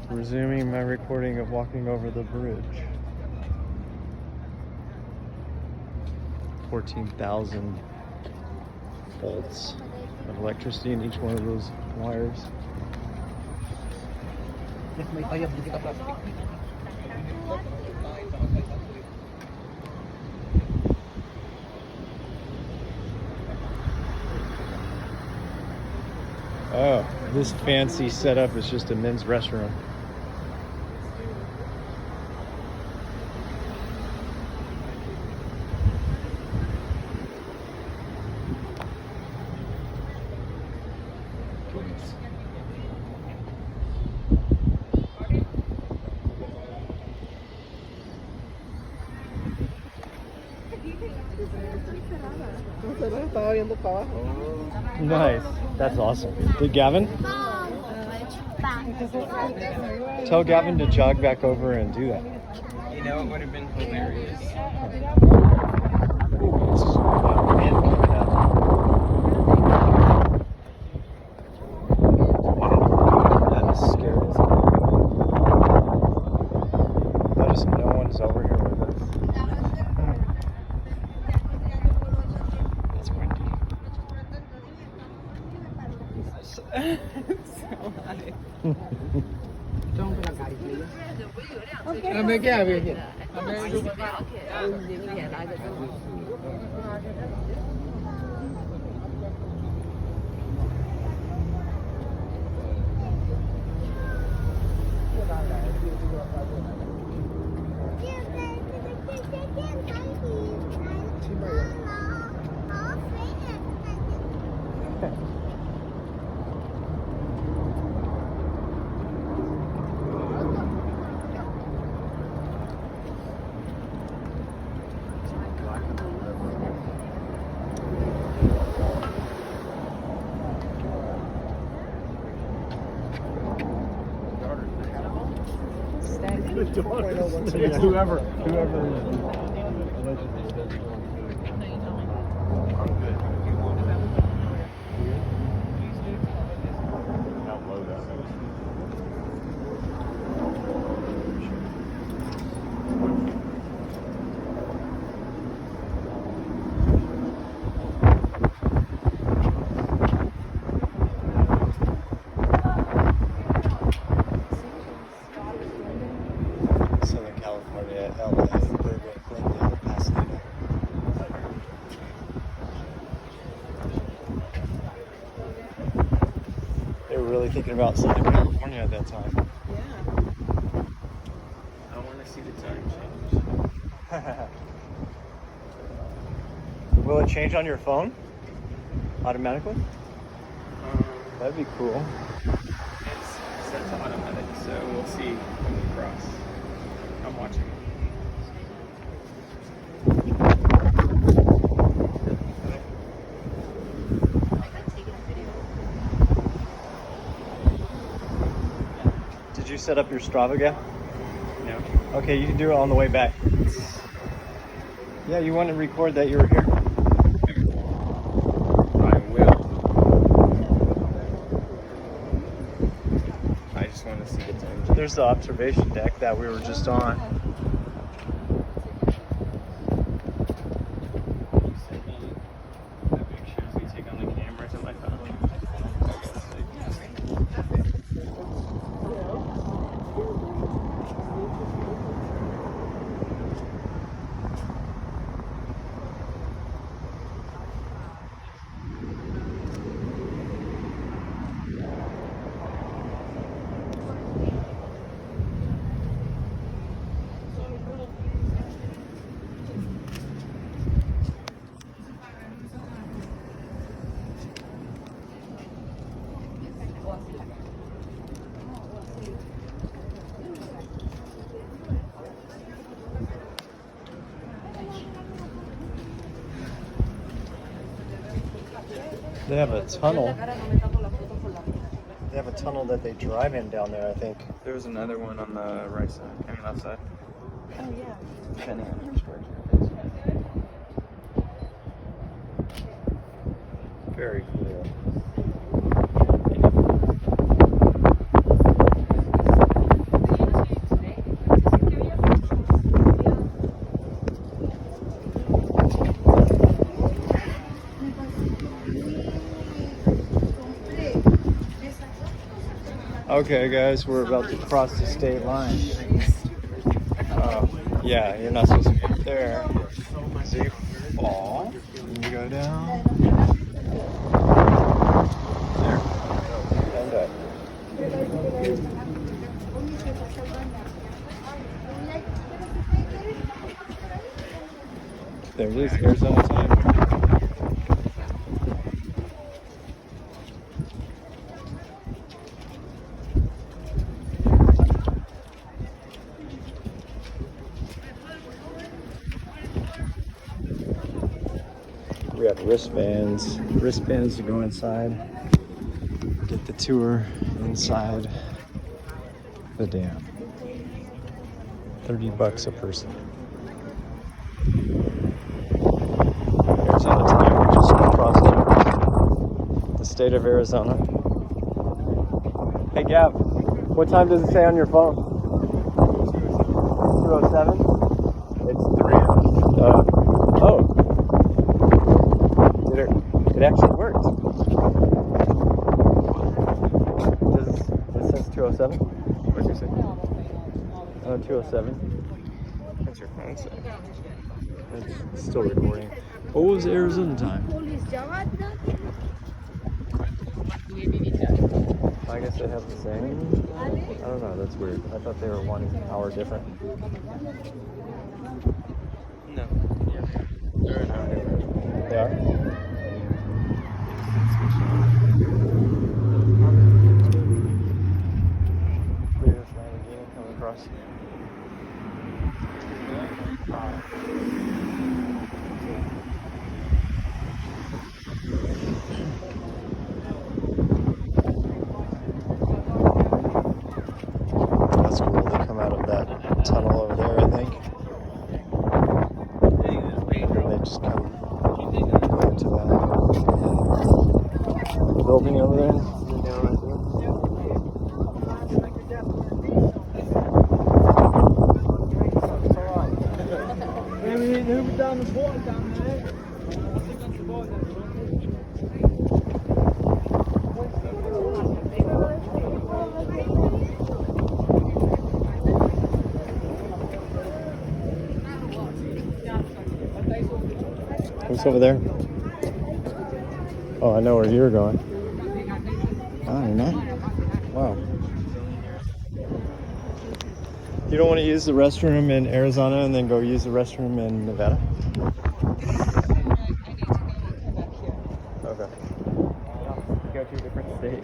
Resuming my recording of walking over the bridge. 14,000 volts of electricity in each one of those wires. Oh, this fancy setup is just a men's restroom. Nice. That's awesome. Did Gavin? Tell Gavin to jog back over and do that. You know, it would have been hilarious. That is scary. Notice no one's over here with us. It's windy. It's so high. Whoever. Southern California, LA, Burbank, Glendale, Pasadena. They were really thinking about Southern California at that time. Yeah. I want to see the time change. Will it change on your phone? Automatically? That'd be cool. It's set to automatic, so we'll see when we cross. I'm watching. Did you set up your Strava again? No. Okay, you can do it on the way back. Yeah, you want to record that you were here? I will. I just want to see the time change. There's the observation deck that we were just on. You sent me the pictures we take on the cameras on my phone. They have a tunnel. They have a tunnel that they drive in down there, I think. There was another one on the right side, I mean left side. Oh yeah. Depending on which direction it is. Very cool. Okay, guys, we're about to cross the state line. Yeah, you're not supposed to be up there. So you fall, and you go down. There. And up. There it is, Arizona time. We have wristbands to go inside, get the tour inside the dam. $30 a person. Arizona time, we're just crossing the state of Arizona. Hey Gab, what time does it say on your phone? 2:07? It's 3. Oh. It actually worked. It says 2:07. What'd you say? 2:07. What's your phone say? It's still recording. What was Arizona time? I guess they have the same. I don't know. That's weird. I thought they were 1 hour different. No. Yeah. They're an hour different. They are. There's Lamborghini coming across. That's cool. They come out of that tunnel over there, I think. They just come into that building over there. Hoover Dam and water down there. I think that's the water. What's over there? Oh, I know where you're going. Oh, you're not? Wow. You don't want to use the restroom in Arizona and then go use the restroom in Nevada? Okay. Go to a different state.